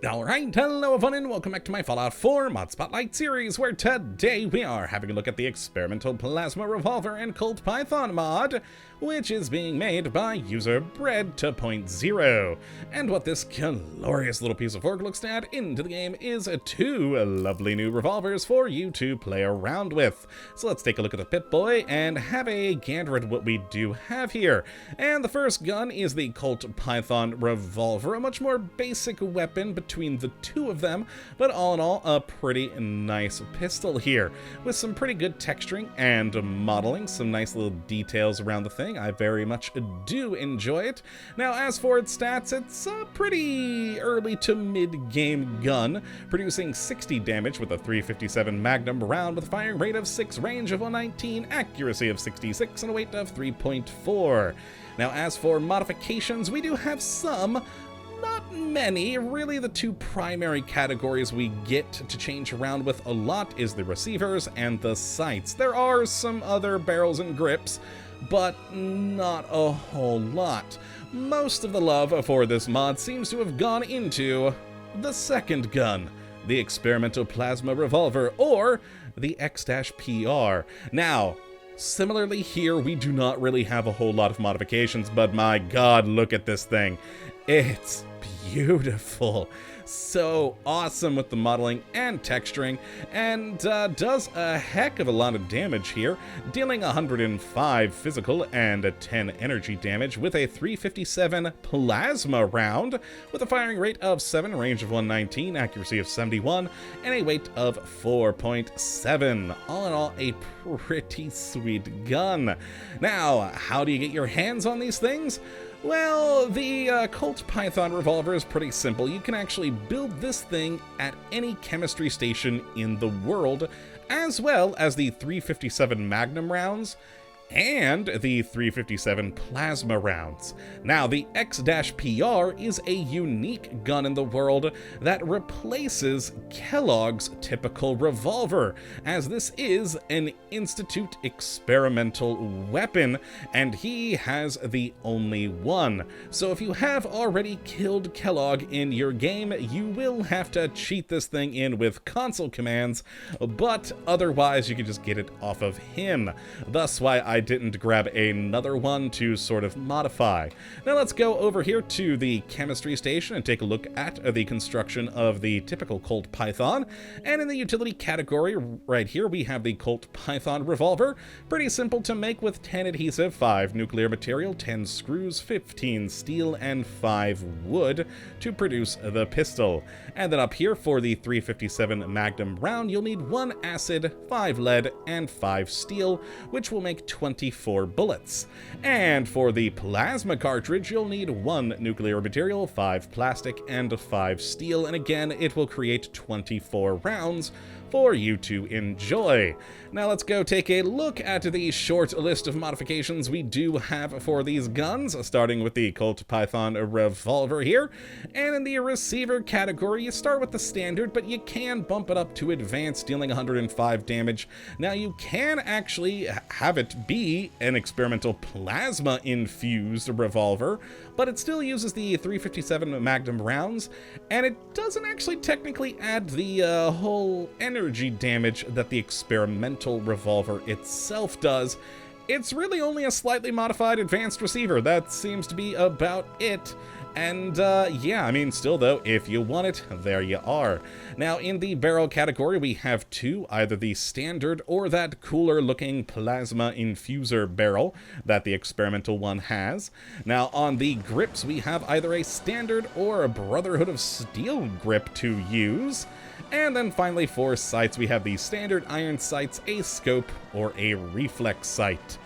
Alright, hello everyone and welcome back to my Fallout 4 Mod Spotlight series, where today we are having a look at the Experimental Plasma Revolver and Colt Python mod, which is being made by user Bread 2.0. And what this glorious little piece of work looks to add into the game is two lovely new revolvers for you to play around with. So let's take a look at the Pip-Boy and have a gander at what we do have here. And the first gun is the Colt Python Revolver, a much more basic weapon between the two of them, but all in all, a pretty nice pistol here, with some pretty good texturing and modeling, some nice little details around the thing. I very much do enjoy it. Now, as for its stats, it's a pretty early to mid-game gun, producing 60 damage with a 357 Magnum round with a firing rate of 6, range of 119, accuracy of 66, and a weight of 3.4. Now, as for modifications, we do have some. Not many. Really, the two primary categories we get to change around with a lot is the receivers and the sights. There are some other barrels and grips, but not a whole lot. Most of the love for this mod seems to have gone into the second gun, the Experimental Plasma Revolver, or the X-PR. Now, similarly here, we do not really have a whole lot of modifications, but my god, look at this thing. It's beautiful. So awesome with the modeling and texturing, and does a heck of a lot of damage here, dealing 105 physical and 10 energy damage with a 357 plasma round, with a firing rate of 7, range of 119, accuracy of 71, and a weight of 4.7. All in all, a pretty sweet gun. Now, how do you get your hands on these things? Well, the Colt Python Revolver is pretty simple. You can actually build this thing at any chemistry station in the world, as well as the 357 Magnum rounds and the 357 plasma rounds. Now, the X-PR is a unique gun in the world that replaces Kellogg's typical revolver, as this is an Institute experimental weapon, and he has the only one. So if you have already killed Kellogg in your game, you will have to cheat this thing in with console commands, but otherwise you can just get it off of him. Thus why I didn't grab another one to sort of modify. Now let's go over here to the chemistry station and take a look at the construction of the typical Colt Python. And in the utility category right here, we have the Colt Python Revolver. Pretty simple to make with 10 adhesive, 5 nuclear material, 10 screws, 15 steel, and 5 wood to produce the pistol. And then up here for the 357 Magnum round, you'll need 1 acid, 5 lead, and 5 steel, which will make 24 bullets. And for the plasma cartridge, you'll need 1 nuclear material, 5 plastic, and 5 steel, and again, it will create 24 rounds for you to enjoy. Now let's go take a look at the short list of modifications we do have for these guns, starting with the Colt Python Revolver here. And in the receiver category, you start with the standard, but you can bump it up to advanced, dealing 105 damage. Now you can actually have it be an experimental plasma infused revolver, but it still uses the 357 Magnum rounds, and it doesn't actually technically add the whole energy damage that the experimental revolver itself does. It's really only a slightly modified advanced receiver. That seems to be about it. And yeah, I mean, still though, if you want it, there you are. Now, in the barrel category, we have 2, either the standard or that cooler looking plasma infuser barrel that the experimental one has. Now, on the grips, we have either a standard or a Brotherhood of Steel grip to use. And then finally, for sights, we have the standard iron sights, a scope, or a reflex sight.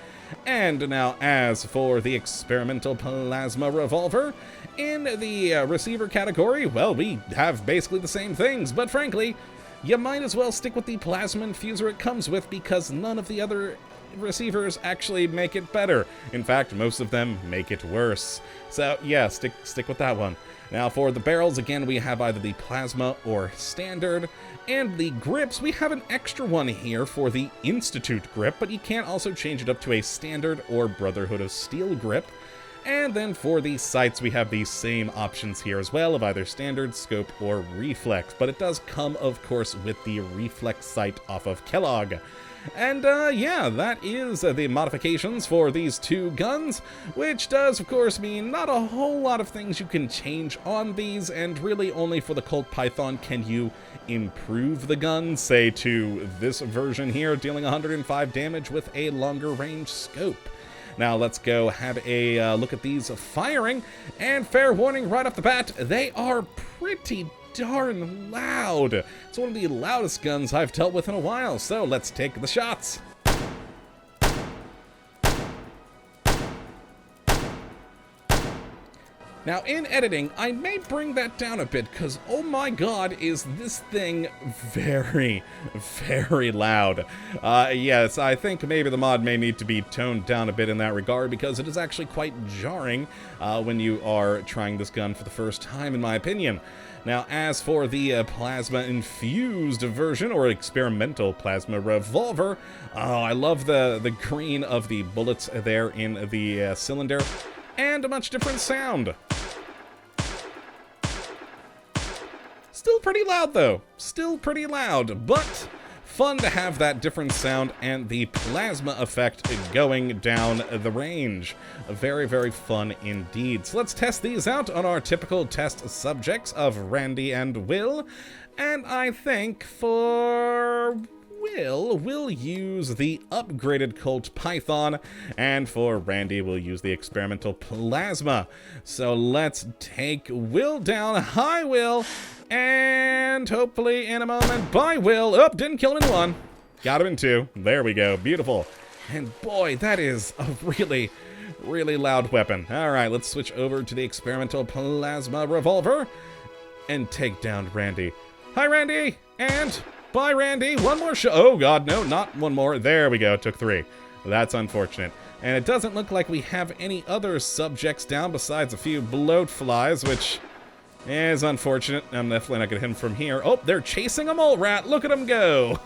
And now, as for the Experimental Plasma Revolver, in the receiver category, well, we have basically the same things, but frankly, you might as well stick with the plasma infuser it comes with, because none of the other receivers actually make it better. In fact, most of them make it worse. So yeah, stick with that one. Now for the barrels, again, we have either the plasma or standard, and the grips, we have an extra one here for the Institute grip, but you can also change it up to a standard or Brotherhood of Steel grip. And then for the sights, we have these same options here as well of either standard, scope, or reflex. But it does come, of course, with the reflex sight off of Kellogg. And yeah, that is the modifications for these two guns, which does, of course, mean not a whole lot of things you can change on these, and really only for the Colt Python can you improve the gun, say to this version here, dealing 105 damage with a longer range scope. Now let's go have a look at these firing, and fair warning right off the bat, they are pretty darn loud. It's one of the loudest guns I've dealt with in a while, so let's take the shots. Now, in editing, I may bring that down a bit, because, oh my god, is this thing very, very loud. Yes, I think maybe the mod may need to be toned down a bit in that regard, because it is actually quite jarring when you are trying this gun for the first time, in my opinion. Now, as for the plasma-infused version, or experimental plasma revolver, oh, I love the green of the bullets there in the cylinder, and a much different sound. Still pretty loud, though. Still pretty loud, but fun to have that different sound and the plasma effect going down the range. Very, very fun indeed. So let's test these out on our typical test subjects of Randy and Will. And I think for Will, we'll use the upgraded Colt Python, and for Randy, we'll use the experimental plasma. So let's take Will down. Hi, Will. And hopefully in a moment, bye, Will. Oh, didn't kill him in one. Got him in two. There we go. Beautiful. And boy, that is a really, really loud weapon. All right, let's switch over to the experimental plasma revolver and take down Randy. Hi, Randy. And bye, Randy. One more shot. Oh, God, no, not one more. There we go. Took three. That's unfortunate. And it doesn't look like we have any other subjects down besides a few bloat flies, which is unfortunate. I'm definitely not going to hit him from here. Oh, they're chasing a mole rat. Look at him go.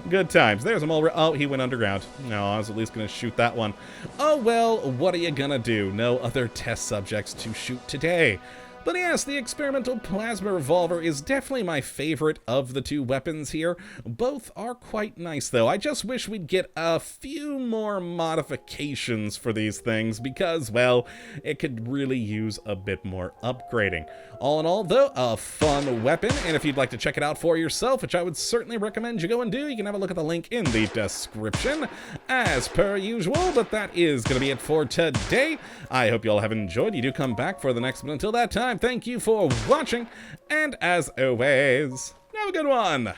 Good times. There's a mole rat. Oh, he went underground. No, I was at least going to shoot that one. Oh, well, what are you going to do? No other test subjects to shoot today. But yes, the experimental plasma revolver is definitely my favorite of the two weapons here. Both are quite nice, though. I just wish we'd get a few more modifications for these things because, well, it could really use a bit more upgrading. All in all, though, a fun weapon, and if you'd like to check it out for yourself, which I would certainly recommend you go and do, you can have a look at the link in the description, as per usual. But that is going to be it for today. I hope you all have enjoyed. You do come back for the next one. Until that time, thank you for watching, and as always, have a good one!